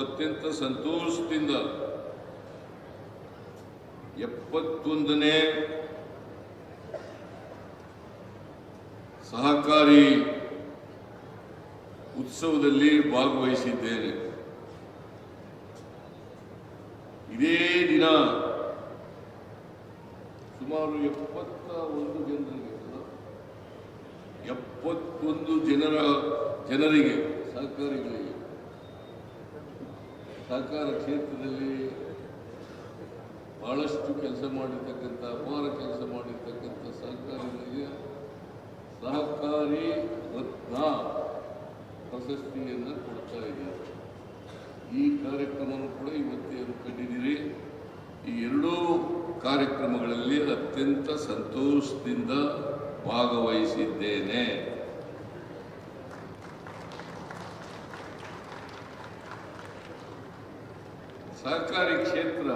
ಅತ್ಯಂತ ಸಂತೋಷದಿಂದ 71ನೇ ಸಹಕಾರಿ ಉತ್ಸವದಲ್ಲಿ ಭಾಗವಹಿಸಿದ್ದೇನೆ. ಇದೇ ದಿನ ಸುಮಾರು 71 ಜನರಿಗೆ ಸಹಕಾರಿಗಳಿಗೆ ಸಹಕಾರ ಕ್ಷೇತ್ರದಲ್ಲಿ ಬಹಳಷ್ಟು ಕೆಲಸ ಮಾಡಿರ್ತಕ್ಕಂಥ ಅಪಾರ ಕೆಲಸ ಮಾಡಿರ್ತಕ್ಕಂಥ ಸಹಕಾರಿಗಳಿಗೆ ಸಹಕಾರಿ ರತ್ನ ಪ್ರಶಸ್ತಿಯನ್ನು ಕೊಡ್ತಾ ಇದ್ದಾರೆ. ಈ ಕಾರ್ಯಕ್ರಮವನ್ನು ಕೂಡ ಇವತ್ತೇ ಕಂಡಿದ್ದೀರಿ. ಈ ಎರಡೂ ಕಾರ್ಯಕ್ರಮಗಳಲ್ಲಿ ಅತ್ಯಂತ ಸಂತೋಷದಿಂದ ಭಾಗವಹಿಸಿದ್ದೇನೆ. ಸಹಕಾರಿ ಕ್ಷೇತ್ರ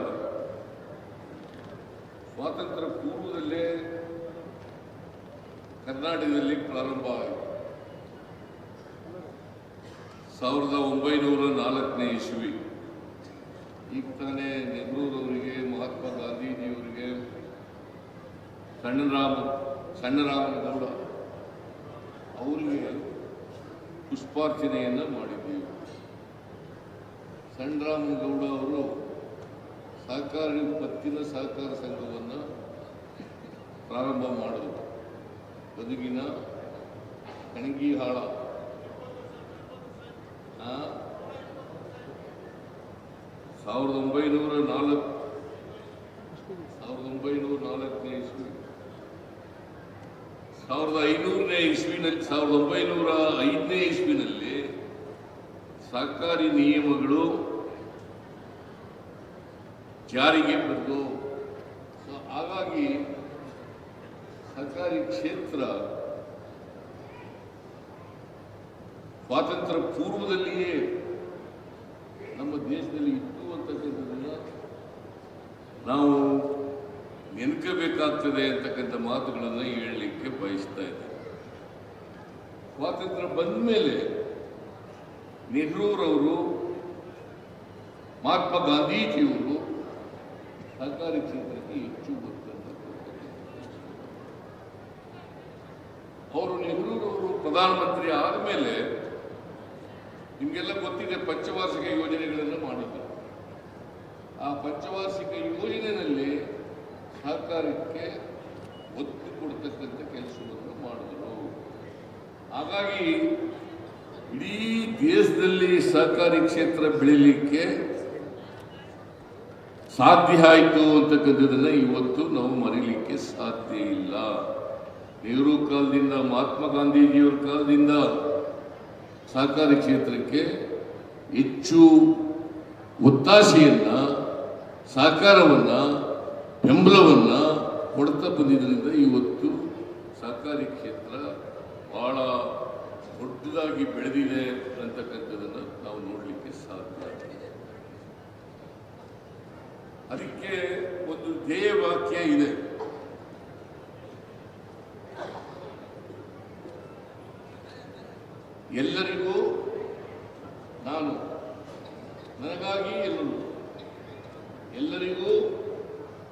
ಸ್ವಾತಂತ್ರ್ಯ ಪೂರ್ವದಲ್ಲೇ ಕರ್ನಾಟಕದಲ್ಲಿ ಪ್ರಾರಂಭ ಆಯಿತು. 1904ನೇ ಇಸ್ವಿ. ಈಗ ತಾನೇ ನೆಹರೂರವರಿಗೆ, ಮಹಾತ್ಮ ಗಾಂಧೀಜಿಯವರಿಗೆ, ಸಣ್ಣರಾಮನಗೌಡ ಅವರಿಗೆ ಪುಷ್ಪಾರ್ಚನೆಯನ್ನು ಮಾಡಿದ್ದೀವಿ. ಸಣ್ಣರಾಮನಗೌಡ ಅವರು ಸಹಕಾರಿ ಪತ್ತಿನ ಸಹಕಾರ ಸಂಘವನ್ನು ಪ್ರಾರಂಭ ಮಾಡಿದರು. ಗದಗಿನ ಕಣಗಿಹಾಳ 1904ನೇ ಇಸ್ವಿ. 1500ನೇ ಇಸ್ವಿನಲ್ಲಿ 1905ನೇ ಇಸ್ವಿನಲ್ಲಿ ಸಹಕಾರಿ ನಿಯಮಗಳು ಜಾರಿಗೆ ಬಂದು, ಹಾಗಾಗಿ ಸಹಕಾರಿ ಕ್ಷೇತ್ರ ಸ್ವಾತಂತ್ರ್ಯ ಪೂರ್ವದಲ್ಲಿಯೇ ನಮ್ಮ ದೇಶದಲ್ಲಿ ಇತ್ತು ಅಂತಕ್ಕಂಥದ್ದನ್ನು ನಾವು ನೆನಕಬೇಕಾಗ್ತದೆ ಅಂತಕ್ಕಂಥ ಮಾತುಗಳನ್ನು ಹೇಳಲಿಕ್ಕೆ ಬಯಸ್ತಾ ಇದ್ದೇನೆ. ಸ್ವಾತಂತ್ರ್ಯ ಬಂದ ಮೇಲೆ ನೆಹರೂರವರು, ಮಹಾತ್ಮ ಗಾಂಧೀಜಿಯವರು ಸಹಕಾರಿ ಕ್ಷೇತ್ರಕ್ಕೆ ಹೆಚ್ಚು ಅವರು ನೆಹರೂರವರು ಪ್ರಧಾನಮಂತ್ರಿ ಆದಮೇಲೆ ನಿಮಗೆಲ್ಲ ಗೊತ್ತಿದೆ, ಪಂಚವಾರ್ಷಿಕ ಯೋಜನೆಗಳನ್ನು ಮಾಡಿದ್ರು. ಆ ಪಂಚವಾರ್ಷಿಕ ಯೋಜನೆಯಲ್ಲಿ ಸಹಕಾರಕ್ಕೆ ಒತ್ತು ಕೊಡ್ತಕ್ಕಂಥ ಕೆಲಸವನ್ನು ಮಾಡಿದ್ರು. ಹಾಗಾಗಿ ಇಡೀ ದೇಶದಲ್ಲಿ ಸಹಕಾರಿ ಕ್ಷೇತ್ರ ಬೆಳೀಲಿಕ್ಕೆ ಸಾಧ್ಯ ಆಯಿತು ಅಂತಕ್ಕಂಥದ್ದನ್ನು ಇವತ್ತು ನಾವು ಮರೀಲಿಕ್ಕೆ ಸಾಧ್ಯ ಇಲ್ಲ. ನೆಹರು ಕಾಲದಿಂದ, ಮಹಾತ್ಮ ಗಾಂಧೀಜಿಯವರ ಕಾಲದಿಂದ ಸಹಕಾರಿ ಕ್ಷೇತ್ರಕ್ಕೆ ಹೆಚ್ಚು ಒತ್ತಾಸೆಯನ್ನು, ಸಹಕಾರವನ್ನು, ಬೆಂಬಲವನ್ನು ಕೊಡ್ತಾ ಬಂದಿದ್ದರಿಂದ ಇವತ್ತು ಸಹಕಾರಿ ಕ್ಷೇತ್ರ ಬಹಳ ದೊಡ್ಡದಾಗಿ ಬೆಳೆದಿದೆ ಅಂತಕ್ಕಂಥದ್ದನ್ನು ನಾವು ನೋಡಲಿಕ್ಕೆ ಸಾಧ್ಯ. ಅದಕ್ಕೆ ಒಂದು ಧ್ಯೇಯವಾಕ್ಯ ಇದೆ. ಎಲ್ಲರಿಗೂ ನಾನು, ನನಗಾಗಿ ಎಲ್ಲರೂ. ಎಲ್ಲರಿಗೂ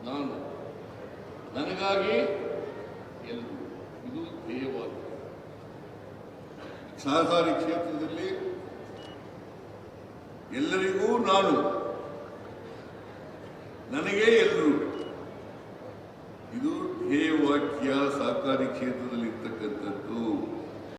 ನಾನು, ನನಗಾಗಿ ಎಲ್ಲರೂ. ಇದು ಧ್ಯೇಯವಾಕ್ಯ. ಸಹಕಾರಿ ಕ್ಷೇತ್ರದಲ್ಲಿ ಎಲ್ಲರಿಗೂ ನಾನು, ನನಗೆ ಎಲ್ಲರೂ. ಇದು ಧ್ಯೇಯವಾಕ್ಯ ಸಹಕಾರಿ ಕ್ಷೇತ್ರದಲ್ಲಿ ಇರ್ತಕ್ಕಂಥದ್ದು.